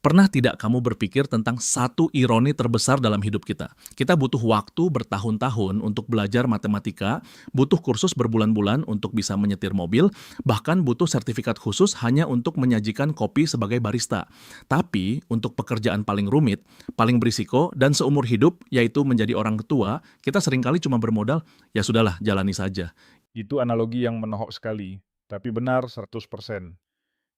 Pernah tidak kamu berpikir tentang satu ironi terbesar dalam hidup kita? Kita butuh waktu bertahun-tahun untuk belajar matematika, butuh kursus berbulan-bulan untuk bisa menyetir mobil, bahkan butuh sertifikat khusus hanya untuk menyajikan kopi sebagai barista. Tapi untuk pekerjaan paling rumit, paling berisiko, dan seumur hidup, yaitu menjadi orang tua, kita seringkali cuma bermodal, ya sudahlah, jalani saja. Itu analogi yang menohok sekali, tapi benar 100%.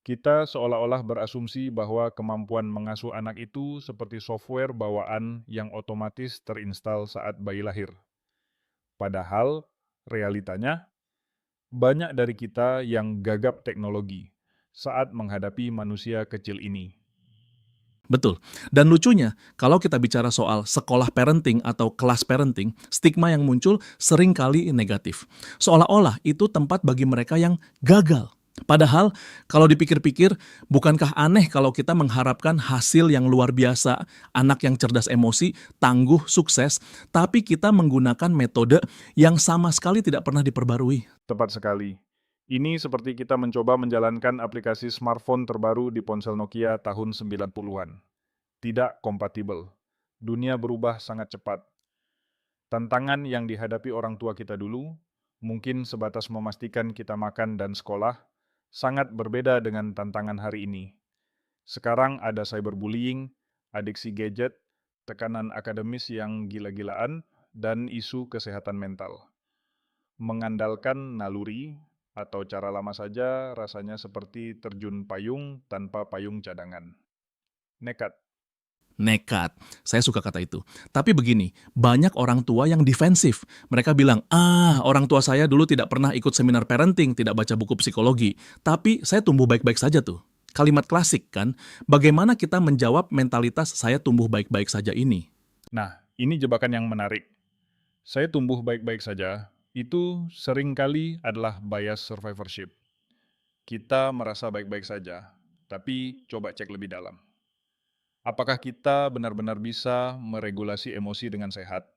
Kita seolah-olah berasumsi bahwa kemampuan mengasuh anak itu seperti software bawaan yang otomatis terinstal saat bayi lahir. Padahal, realitanya, banyak dari kita yang gagap teknologi saat menghadapi manusia kecil ini. Betul. Dan lucunya, kalau kita bicara soal sekolah parenting atau kelas parenting, stigma yang muncul seringkali negatif. Seolah-olah itu tempat bagi mereka yang gagal. Padahal, kalau dipikir-pikir, bukankah aneh kalau kita mengharapkan hasil yang luar biasa, anak yang cerdas emosi, tangguh, sukses, tapi kita menggunakan metode yang sama sekali tidak pernah diperbarui? Tepat sekali. Ini seperti kita mencoba menjalankan aplikasi smartphone terbaru di ponsel Nokia tahun 90-an. Tidak kompatibel. Dunia berubah sangat cepat. Tantangan yang dihadapi orang tua kita dulu, mungkin sebatas memastikan kita makan dan sekolah, sangat berbeda dengan tantangan hari ini. Sekarang ada cyberbullying, adiksi gadget, tekanan akademis yang gila-gilaan, dan isu kesehatan mental. Mengandalkan naluri atau cara lama saja rasanya seperti terjun payung tanpa payung cadangan. Nekat. Nekat. Saya suka kata itu. Tapi begini, banyak orang tua yang defensif. Mereka bilang, orang tua saya dulu tidak pernah ikut seminar parenting, tidak baca buku psikologi. Tapi saya tumbuh baik-baik saja tuh. Kalimat klasik kan, bagaimana kita menjawab mentalitas saya tumbuh baik-baik saja ini? Nah, ini jebakan yang menarik. Saya tumbuh baik-baik saja, itu seringkali adalah bias survivorship. Kita merasa baik-baik saja, tapi coba cek lebih dalam. Apakah kita benar-benar bisa meregulasi emosi dengan sehat?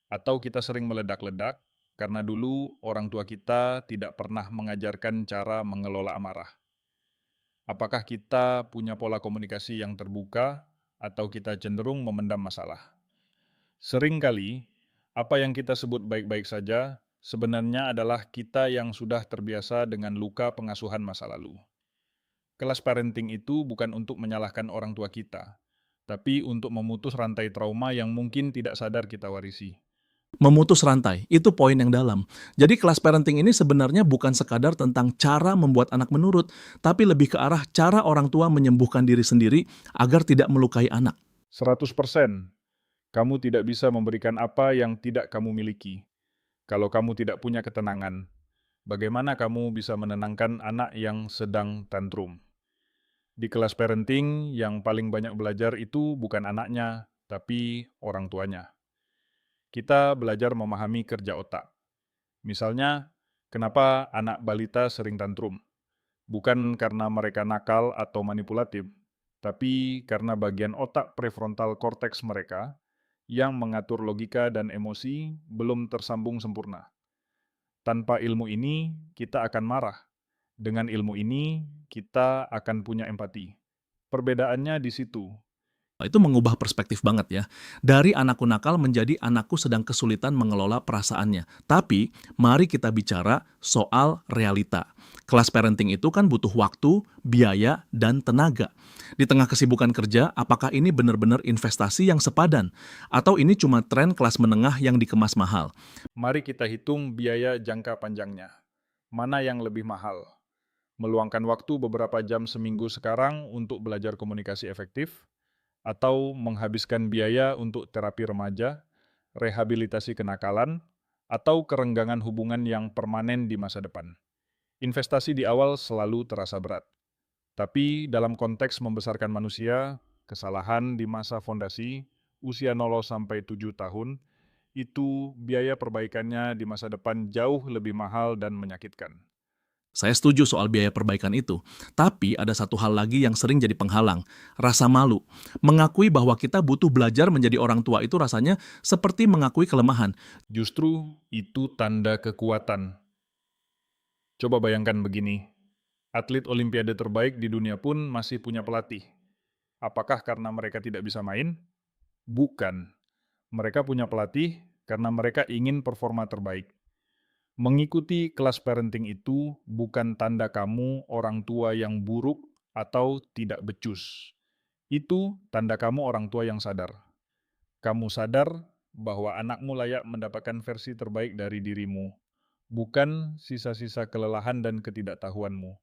Atau kita sering meledak-ledak karena dulu orang tua kita tidak pernah mengajarkan cara mengelola amarah? Apakah kita punya pola komunikasi yang terbuka atau kita cenderung memendam masalah? Seringkali, apa yang kita sebut baik-baik saja sebenarnya adalah kita yang sudah terbiasa dengan luka pengasuhan masa lalu. Kelas parenting itu bukan untuk menyalahkan orang tua kita, tapi untuk memutus rantai trauma yang mungkin tidak sadar kita warisi. Memutus rantai, itu poin yang dalam. Jadi kelas parenting ini sebenarnya bukan sekadar tentang cara membuat anak menurut, tapi lebih ke arah cara orang tua menyembuhkan diri sendiri agar tidak melukai anak. 100%, kamu tidak bisa memberikan apa yang tidak kamu miliki. Kalau kamu tidak punya ketenangan, bagaimana kamu bisa menenangkan anak yang sedang tantrum? Di kelas parenting, yang paling banyak belajar itu bukan anaknya, tapi orang tuanya. Kita belajar memahami kerja otak. Misalnya, kenapa anak balita sering tantrum? Bukan karena mereka nakal atau manipulatif, tapi karena bagian otak prefrontal cortex mereka yang mengatur logika dan emosi belum tersambung sempurna. Tanpa ilmu ini, kita akan marah. Dengan ilmu ini, kita akan punya empati. Perbedaannya di situ. Itu mengubah perspektif banget ya. Dari anakku nakal menjadi anakku sedang kesulitan mengelola perasaannya. Tapi, mari kita bicara soal realita. Kelas parenting itu kan butuh waktu, biaya, dan tenaga. Di tengah kesibukan kerja, apakah ini benar-benar investasi yang sepadan? Atau ini cuma tren kelas menengah yang dikemas mahal? Mari kita hitung biaya jangka panjangnya. Mana yang lebih mahal? Meluangkan waktu beberapa jam seminggu sekarang untuk belajar komunikasi efektif, atau menghabiskan biaya untuk terapi remaja, rehabilitasi kenakalan, atau kerenggangan hubungan yang permanen di masa depan. Investasi di awal selalu terasa berat. Tapi dalam konteks membesarkan manusia, kesalahan di masa fondasi, usia 0 sampai 7 tahun, itu biaya perbaikannya di masa depan jauh lebih mahal dan menyakitkan. Saya setuju soal biaya perbaikan itu. Tapi ada satu hal lagi yang sering jadi penghalang, rasa malu. Mengakui bahwa kita butuh belajar menjadi orang tua itu rasanya seperti mengakui kelemahan. Justru itu tanda kekuatan. Coba bayangkan begini, atlet olimpiade terbaik di dunia pun masih punya pelatih. Apakah karena mereka tidak bisa main? Bukan. Mereka punya pelatih karena mereka ingin performa terbaik. Mengikuti kelas parenting itu bukan tanda kamu orang tua yang buruk atau tidak becus. Itu tanda kamu orang tua yang sadar. Kamu sadar bahwa anakmu layak mendapatkan versi terbaik dari dirimu, bukan sisa-sisa kelelahan dan ketidaktahuanmu.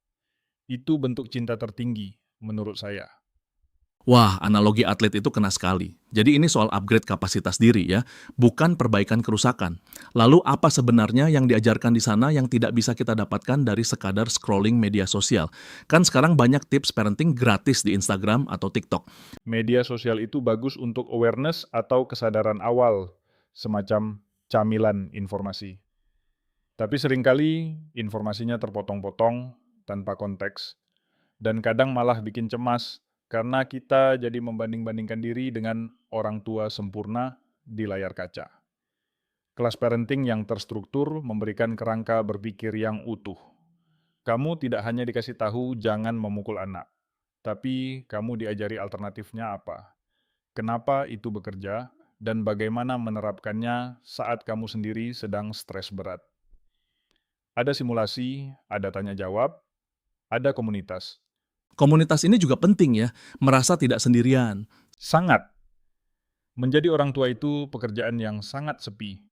Itu bentuk cinta tertinggi, menurut saya. Wah, analogi atlet itu kena sekali. Jadi ini soal upgrade kapasitas diri ya, bukan perbaikan kerusakan. Lalu apa sebenarnya yang diajarkan di sana yang tidak bisa kita dapatkan dari sekadar scrolling media sosial? Kan sekarang banyak tips parenting gratis di Instagram atau TikTok. Media sosial itu bagus untuk awareness atau kesadaran awal, semacam camilan informasi. Tapi seringkali informasinya terpotong-potong, tanpa konteks, dan kadang malah bikin cemas karena kita jadi membanding-bandingkan diri dengan orang tua sempurna di layar kaca. Kelas parenting yang terstruktur memberikan kerangka berpikir yang utuh. Kamu tidak hanya dikasih tahu jangan memukul anak, tapi kamu diajari alternatifnya apa, kenapa itu bekerja, dan bagaimana menerapkannya saat kamu sendiri sedang stres berat. Ada simulasi, ada tanya jawab, ada komunitas. Komunitas ini juga penting ya, merasa tidak sendirian. Sangat. Menjadi orang tua itu pekerjaan yang sangat sepi.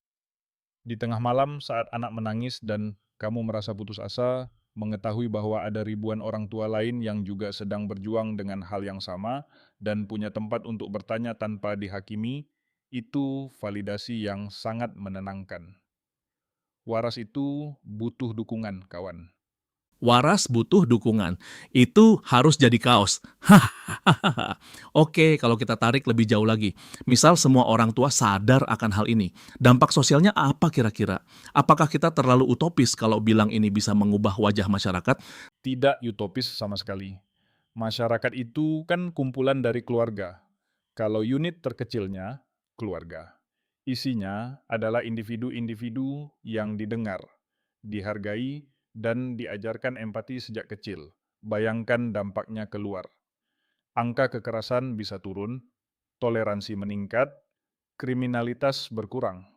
Di tengah malam saat anak menangis dan kamu merasa putus asa, mengetahui bahwa ada ribuan orang tua lain yang juga sedang berjuang dengan hal yang sama dan punya tempat untuk bertanya tanpa dihakimi, itu validasi yang sangat menenangkan. Waras itu butuh dukungan, kawan. Waras butuh dukungan. Itu harus jadi kaos. Hahaha. Oke, kalau kita tarik lebih jauh lagi. Misal semua orang tua sadar akan hal ini. Dampak sosialnya apa kira-kira? Apakah kita terlalu utopis kalau bilang ini bisa mengubah wajah masyarakat? Tidak utopis sama sekali. Masyarakat itu kan kumpulan dari keluarga. Kalau unit terkecilnya, keluarga. Isinya adalah individu-individu yang didengar, dihargai, dan diajarkan empati sejak kecil. Bayangkan dampaknya keluar. Angka kekerasan bisa turun, toleransi meningkat, kriminalitas berkurang.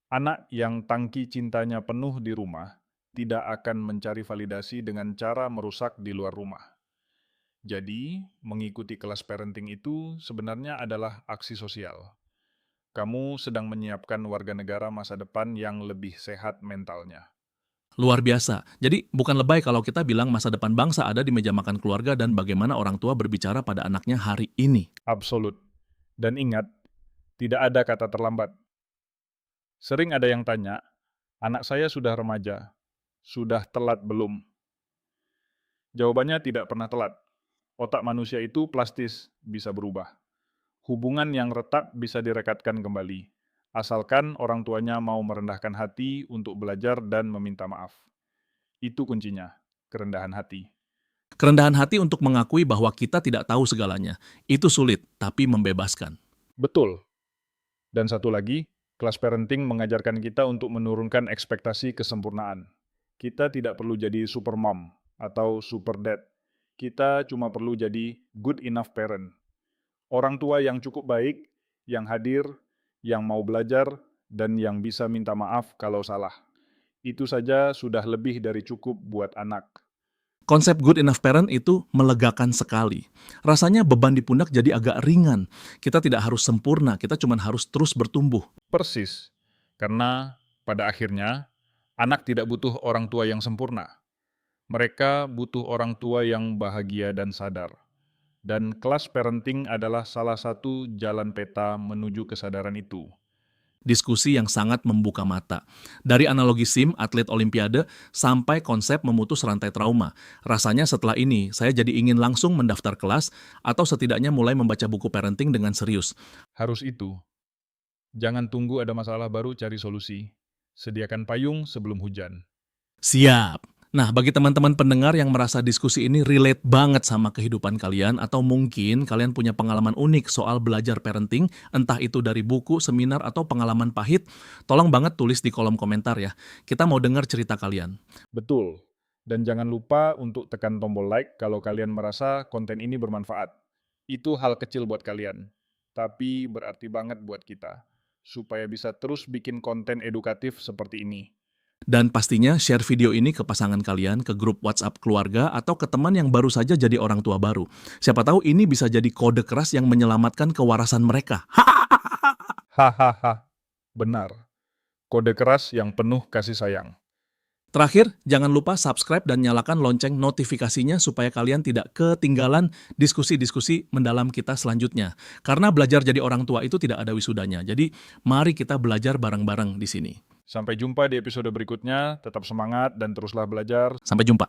Anak yang tangki cintanya penuh di rumah tidak akan mencari validasi dengan cara merusak di luar rumah. Jadi, mengikuti kelas parenting itu sebenarnya adalah aksi sosial. Kamu sedang menyiapkan warga negara masa depan yang lebih sehat mentalnya. Luar biasa. Jadi bukan lebay kalau kita bilang masa depan bangsa ada di meja makan keluarga dan bagaimana orang tua berbicara pada anaknya hari ini. Absolut. Dan ingat, tidak ada kata terlambat. Sering ada yang tanya, anak saya sudah remaja, sudah telat belum? Jawabannya tidak pernah telat. Otak manusia itu plastis, bisa berubah. Hubungan yang retak bisa direkatkan kembali, asalkan orang tuanya mau merendahkan hati untuk belajar dan meminta maaf. Itu kuncinya, kerendahan hati. Kerendahan hati untuk mengakui bahwa kita tidak tahu segalanya. Itu sulit, tapi membebaskan. Betul. Dan satu lagi, kelas parenting mengajarkan kita untuk menurunkan ekspektasi kesempurnaan. Kita tidak perlu jadi super mom atau super dad. Kita cuma perlu jadi good enough parent. Orang tua yang cukup baik, yang hadir, yang mau belajar, dan yang bisa minta maaf kalau salah. Itu saja sudah lebih dari cukup buat anak. Konsep good enough parent itu melegakan sekali. Rasanya beban di pundak jadi agak ringan. Kita tidak harus sempurna, kita cuma harus terus bertumbuh. Persis, karena pada akhirnya anak tidak butuh orang tua yang sempurna. Mereka butuh orang tua yang bahagia dan sadar. Dan kelas parenting adalah salah satu jalan peta menuju kesadaran itu. Diskusi yang sangat membuka mata. Dari analogi SIM, atlet olimpiade, sampai konsep memutus rantai trauma. Rasanya setelah ini, saya jadi ingin langsung mendaftar kelas atau setidaknya mulai membaca buku parenting dengan serius. Harus itu. Jangan tunggu ada masalah baru cari solusi. Sediakan payung sebelum hujan. Siap! Nah, bagi teman-teman pendengar yang merasa diskusi ini relate banget sama kehidupan kalian, atau mungkin kalian punya pengalaman unik soal belajar parenting, entah itu dari buku, seminar, atau pengalaman pahit, tolong banget tulis di kolom komentar ya. Kita mau dengar cerita kalian. Betul. Dan jangan lupa untuk tekan tombol like kalau kalian merasa konten ini bermanfaat. Itu hal kecil buat kalian, tapi berarti banget buat kita, supaya bisa terus bikin konten edukatif seperti ini. Dan pastinya share video ini ke pasangan kalian, ke grup WhatsApp keluarga, atau ke teman yang baru saja jadi orang tua baru. Siapa tahu ini bisa jadi kode keras yang menyelamatkan kewarasan mereka. Hahaha, benar. Kode keras yang penuh kasih sayang. Terakhir, jangan lupa subscribe dan nyalakan lonceng notifikasinya supaya kalian tidak ketinggalan diskusi-diskusi mendalam kita selanjutnya. Karena belajar jadi orang tua itu tidak ada wisudanya. Jadi, mari kita belajar bareng-bareng di sini. Sampai jumpa di episode berikutnya, tetap semangat dan teruslah belajar. Sampai jumpa.